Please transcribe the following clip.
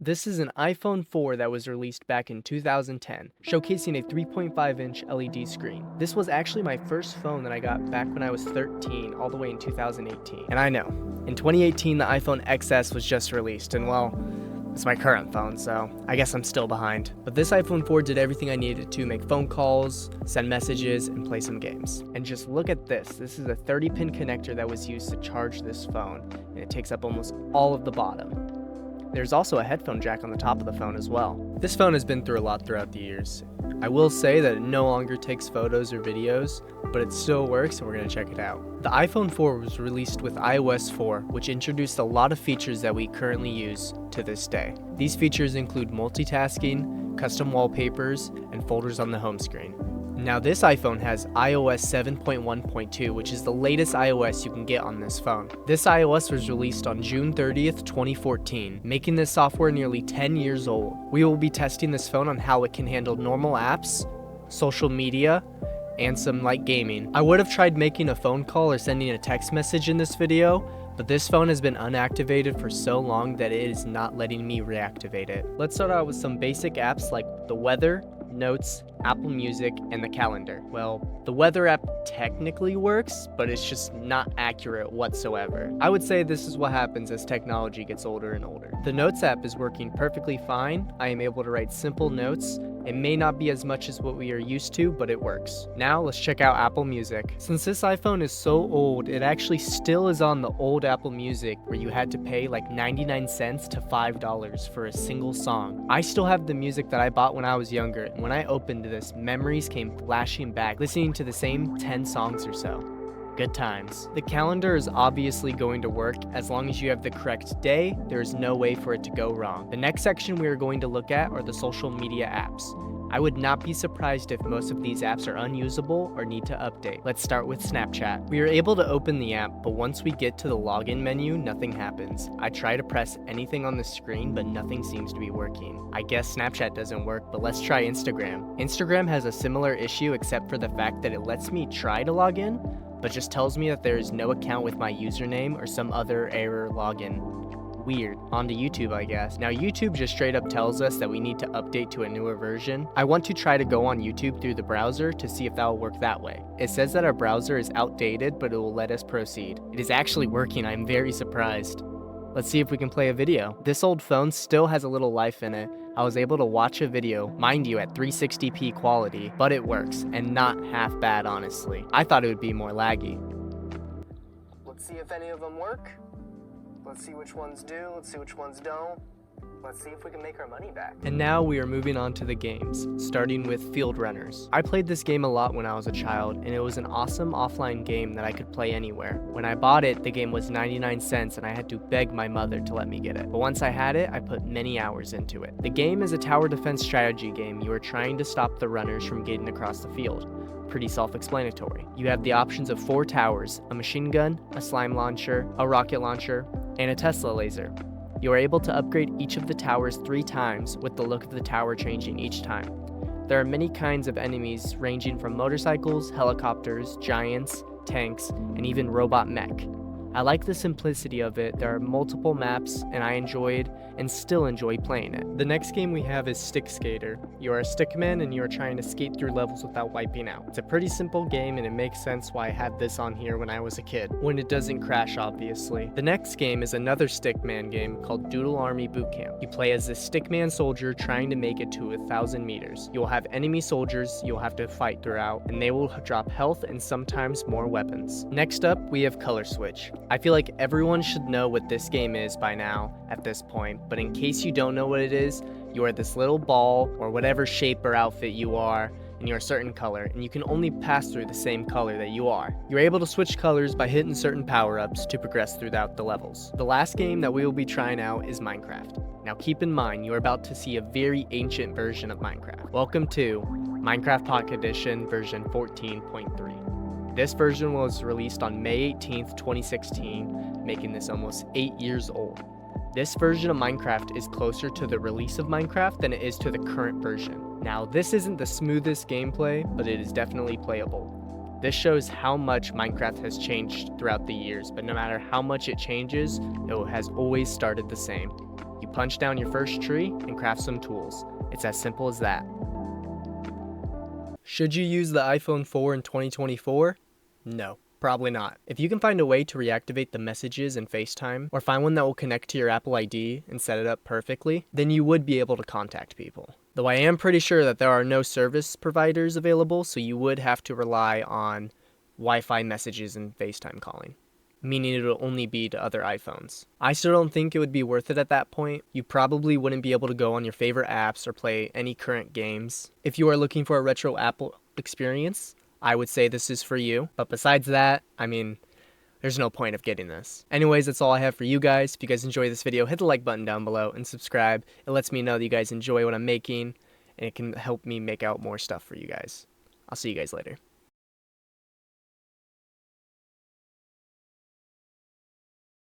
This is an iPhone 4 that was released back in 2010, showcasing a 3.5-inch LED screen. This was actually my first phone that I got back when I was 13, all the way in 2018. And I know, in 2018 the iPhone XS was just released, and well, it's my current phone, so I guess I'm still behind. But this iPhone 4 did everything I needed to make phone calls, send messages, and play some games. And just look at this. This is a 30-pin connector that was used to charge this phone, and it takes up almost all of the bottom. There's also a headphone jack on the top of the phone as well. This phone has been through a lot throughout the years. I will say that it no longer takes photos or videos, but it still works and we're going to check it out. The iPhone 4 was released with iOS 4, which introduced a lot of features that we currently use to this day. These features include multitasking, custom wallpapers, and folders on the home screen. Now this iPhone has iOS 7.1.2, which is the latest iOS you can get on this phone. This iOS was released on June 30th, 2014, making this software nearly 10 years old. We will be testing this phone on how it can handle normal apps, social media, and some light gaming. I would have tried making a phone call or sending a text message in this video, but this phone has been unactivated for so long that it is not letting me reactivate it. Let's start out with some basic apps like the weather, Notes, Apple Music, and the calendar. Well, the weather app technically works, but it's just not accurate whatsoever. I would say this is what happens as technology gets older and older. The Notes app is working perfectly fine. I am able to write simple notes. It may not be as much as what we are used to, but it works. Now let's check out Apple Music. Since this iPhone is so old, it actually still is on the old Apple Music where you had to pay like 99 cents to $5 for a single song. I still have the music that I bought when I was younger, and when I opened this, memories came flashing back, listening to the same 10 songs or so. Good times. The calendar is obviously going to work. As long as you have the correct day, there is no way for it to go wrong. The next section we are going to look at are the social media apps. I would not be surprised if most of these apps are unusable or need to update. Let's start with Snapchat. We are able to open the app, but once we get to the login menu, nothing happens. I try to press anything on the screen, but nothing seems to be working. I guess Snapchat doesn't work, but let's try Instagram. Instagram has a similar issue except for the fact that it lets me try to log in, but just tells me that there is no account with my username or some other error login. Weird. On to YouTube, I guess. Now YouTube just straight up tells us that we need to update to a newer version. I want to try to go on YouTube through the browser to see if that will work that way. It says that our browser is outdated, but it will let us proceed. It is actually working. I'm very surprised. Let's see if we can play a video. This old phone still has a little life in it. I was able to watch a video, mind you at 360p quality, but it works, and not half bad honestly. I thought it would be more laggy. Let's see if any of them work. Let's see which ones do, let's see which ones don't. Let's see if we can make our money back. And now we are moving on to the games, starting with Field Runners. I played this game a lot when I was a child, and it was an awesome offline game that I could play anywhere. When I bought it, the game was 99 cents and I had to beg my mother to let me get it. But once I had it, I put many hours into it. The game is a tower defense strategy game. You are trying to stop the runners from getting across the field. Pretty self-explanatory. You have the options of 4 towers, a machine gun, a slime launcher, a rocket launcher, and a Tesla laser. You are able to upgrade each of the towers 3 times, with the look of the tower changing each time. There are many kinds of enemies ranging from motorcycles, helicopters, giants, tanks, and even robot mech. I like the simplicity of it. There are multiple maps, and I enjoyed and still enjoy playing it. The next game we have is Stick Skater. You are a stickman and you are trying to skate through levels without wiping out. It's a pretty simple game and it makes sense why I had this on here when I was a kid, when it doesn't crash obviously. The next game is another stickman game called Doodle Army Boot Camp. You play as this stickman soldier trying to make it to 1,000 meters. You'll have enemy soldiers you'll have to fight throughout, and they will drop health and sometimes more weapons. Next up, we have Color Switch. I feel like everyone should know what this game is by now at this point, but in case you don't know what it is, you are this little ball or whatever shape or outfit you are, and you're a certain color, and you can only pass through the same color that you are. You're able to switch colors by hitting certain power-ups to progress throughout the levels. The last game that we will be trying out is Minecraft. Now keep in mind, you are about to see a very ancient version of Minecraft. Welcome to Minecraft Pocket Edition version 14.3. This version was released on May 18th, 2016, making this almost 8 years old. This version of Minecraft is closer to the release of Minecraft than it is to the current version. Now, this isn't the smoothest gameplay, but it is definitely playable. This shows how much Minecraft has changed throughout the years, but no matter how much it changes, it has always started the same. You punch down your first tree and craft some tools. It's as simple as that. Should you use the iPhone 4 in 2024? No, probably not. If you can find a way to reactivate the messages in FaceTime, or find one that will connect to your Apple ID and set it up perfectly, then you would be able to contact people. Though I am pretty sure that there are no service providers available, so you would have to rely on Wi-Fi messages and FaceTime calling, meaning it'll only be to other iPhones. I still don't think it would be worth it at that point. You probably wouldn't be able to go on your favorite apps or play any current games. If you are looking for a retro Apple experience, I would say this is for you. But besides that, I mean, there's no point of getting this. Anyways, that's all I have for you guys. If you guys enjoy this video, hit the like button down below and subscribe. It lets me know that you guys enjoy what I'm making, and it can help me make out more stuff for you guys. I'll see you guys later.